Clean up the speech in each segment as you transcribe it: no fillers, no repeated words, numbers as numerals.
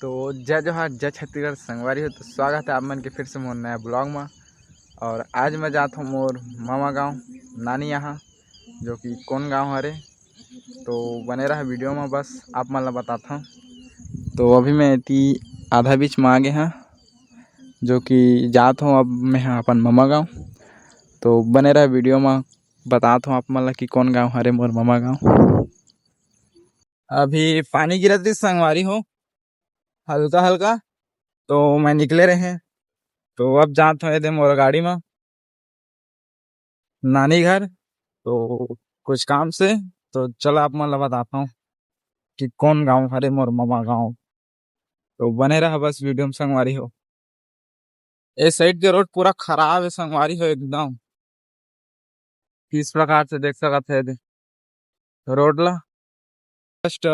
तो जय जोहार जय छत्तीसगढ़ संगवारी हो। तो स्वागत है आप मन के फिर से मोर नया ब्लॉग में। और आज मैं जाता हूँ मोर मामा गांव नानी यहाँ, जो कि कौन गांव हरे। तो बने रहा वीडियो में, बस आप मन ला बताता हूँ। तो अभी मैं इतनी आधा बीच में आ गए हैं, जो कि जाता हूँ अब मैं अपन मामा गाँव। तो बने रहा वीडियो में, बताता हूँ आप मन ला कि कौन गाँव हरे मोर मामा गाँव। अभी पानी गिरत रही संगवारी हो, हल्का हल्का। तो मैं निकले रहे हैं, तो अब जाते हैं मोर गाड़ी में नानी घर। तो कुछ काम से, तो चलो आप मतलब बताता हूँ कि कौन गांव हरे मोर मामा गांव। तो बने रहा बस वीडियो में संगवारी हो। इस साइड के रोड पूरा खराब है संगवारी हो एकदम। किस प्रकार से देख सकते है रोड ला। जस्ट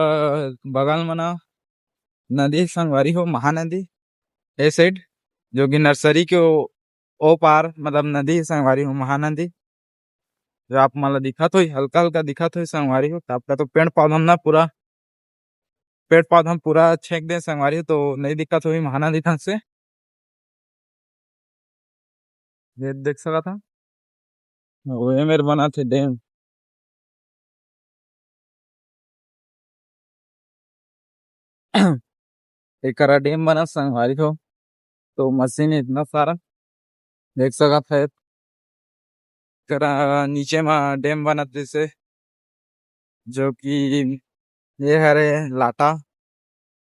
बगल में ना नदी संगवारी हो, महानदी। ए साइड जो कि नर्सरी के ओ पार मतलब नदी संगवारी हो, महानदी। जो आप मतलब दिखत हो हल्का हल्का दिखत हो संगवारी हो। आपका तो पेड़ पौधा ना पूरा पेड़ पौधा पूरा छेक दे संगवारी हो, तो नहीं दिक्कत हुई महानदी तक से। ये देख सका था वो मेरे बना थे डैम। एक डैम बना संगवारी हो, तो मशीन इतना सारा देख सका था। करा नीचे में डैम बना जैसे, जो कि ये हरे लाटा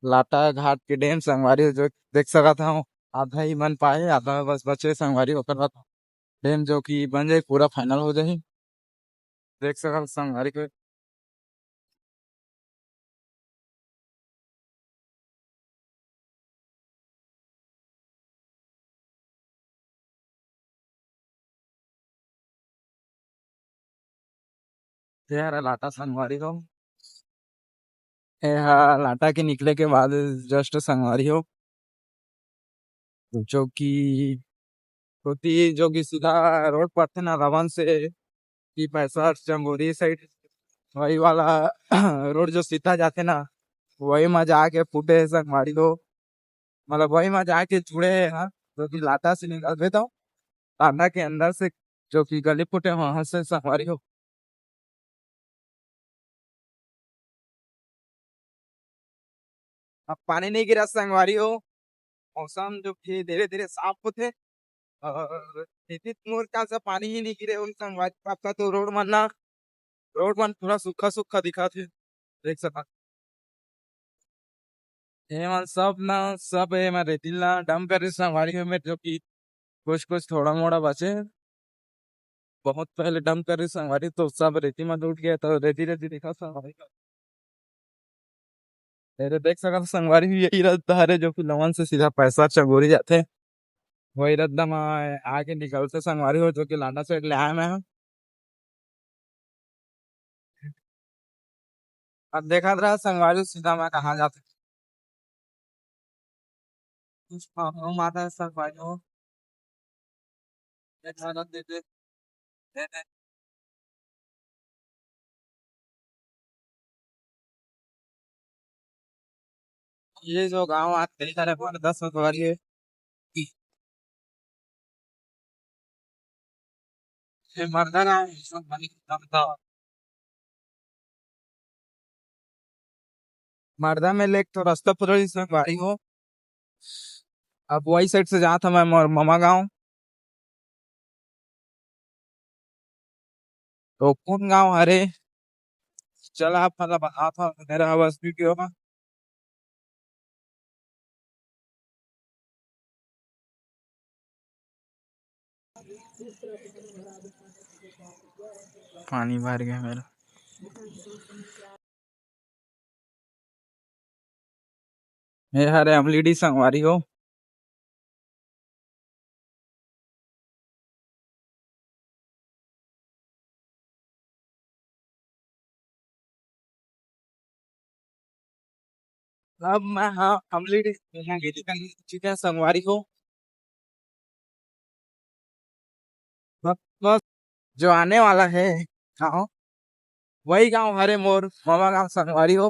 लाटा घाट के डैम संगवारी हो, जो देख सका था। आधा ही बन पाए, आधा बस बचे संगवारी होकर डैम, जो कि बन जाए पूरा फाइनल हो जाए। देख सका संगवारी को। यार लाटा संगवारी हो, लाटा के निकले के बाद जस्ट संगवारी हो, जो कि होती जो कि सीधा रोड पर थे ना रवन से की पैसा चंगोरी साइड, वही वाला रोड जो सीधा जाते ना, वही में जाके फूटे संगवारी हो। मतलब वही में जाके जुड़े हैं, जो कि लाटा से निकलते तो लाटा के अंदर से जो कि गली फूटे वहां से संगवारी हो। अब पानी नहीं गिरा संगवारी हो, मौसम जो कि धीरे धीरे साफ होते। और इतनी मोर का से पानी ही नहीं गिरे उन संगवारी आपका, तो रोड मन थोड़ा सूखा सूखा दिखा थे, देख सका। ये मन सब ना सब ये मैं रेतिला डम कर रही संगवारी में, जो कि कुछ कुछ थोड़ा मोड़ा बचे। बहुत पहले डम कर रही संगवारी, तो सब रेती में उठ गया, तो रेती रेती दिखा संगवारी का। अरे देख सका संगवारी भी यही रहता है, जो कि लवन से सीधा पैसा चंगोरी जाते। वही रद्दा में आके निकलते संगवारी हो, जो कि लाडा से ले आए मैं। अब देखा रहा संगवारी सीधा मैं कहाँ जाते। माता संगवारी हो, दे दे दे दे। ये जो गाँव आते हैं सारे 10 फरवरी है। ये मर्दाना है, सब बनी करता। मर्दा में लेक तो रास्ता पूरा संगवारी हो। अब वही साइड से जहाँ था मैं मामा गाँव। तो कौन गाँव हरे, चला आप मतलब आता मेरा बस वीडियो में। पानी भर गया मेरा। ये हरे अमलीडी संगवारी हो। अब मैं हाँ अमलीडी यहाँ गई थी चिकन संगवारी हो। बस बस जो आने वाला है गाँव, वही गाँव हरे मोर मामा गाँव संगवारी हो।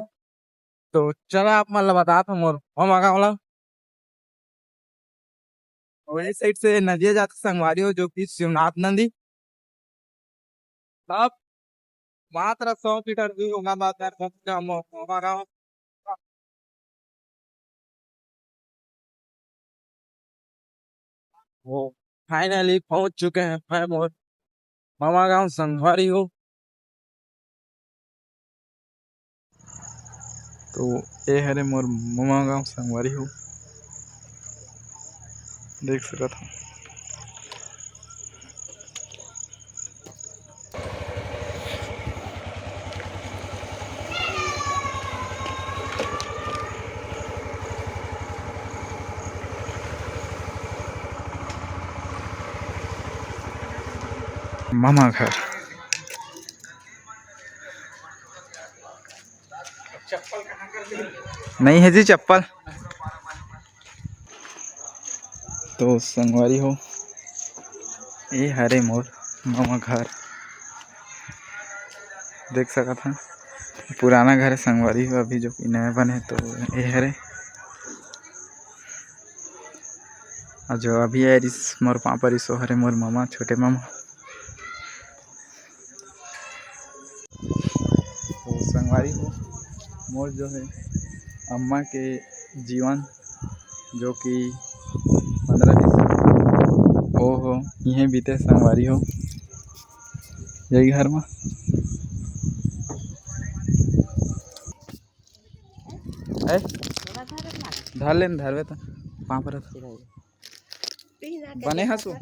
तो चला आप मतलब बता था मोर मामा गाँव ला वही साइड से नदिया जाते संगवारी हो जो कि शिवनाथ नदी तब मात्र 100 मीटर दूर होगा बात मामा गाँव। वो फाइनली पहुंच चुके हैं मैं मोर मामा गाँव संगवारी हो। तो ये हरे मोर मामा गाँव संगवारी हो देख सकता था। मामा घर नहीं है जी चप्पल। तो संगवारी हो ये हरे मोर मामा घर देख सका था। पुराना घर है संगवारी हो अभी जो कि नया बने तो ये हरे और जो अभी है इस मोर पापा सो हरे मोर मामा छोटे मामा। तो संगवारी हो मोर जो है अम्मा के जीवन जो कि 15-20 ओ हो यहीं बीते संगवारी हो यही घर में। धर लेन धरवे तो पापा बने हसो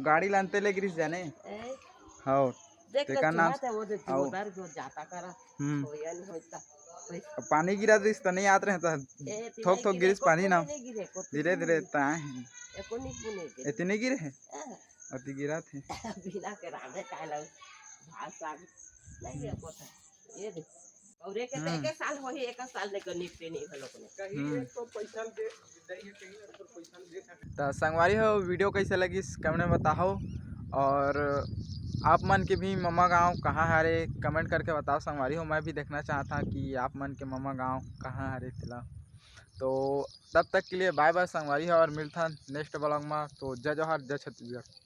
गाड़ी लानते ले गिरिस जाने हाँ देखा नाम आओ पानी गिरा दिस तो नहीं आते रहे तो थोक थोक गिरिस पानी ना धीरे धीरे ताए इतने गिरे हैं अति गिरा थे और एक साल हो ही एक साल ने करनी पे नहीं भलो कहीं तो पैसा दे तो संगवारी हो वीडियो कैसे लगी कमेंट में बताओ और आप मन के भी मामा गांव कहाँ हरे कमेंट करके बताओ संगवारी हो। मैं भी देखना चाहता कि आप मन के मामा गांव कहाँ हरे तिला। तो तब तक के लिए बाय बाय संगवारी हो और मिलता नेक्स्ट ब्लॉग में। तो जय जोहार जय छत्तीसगढ़।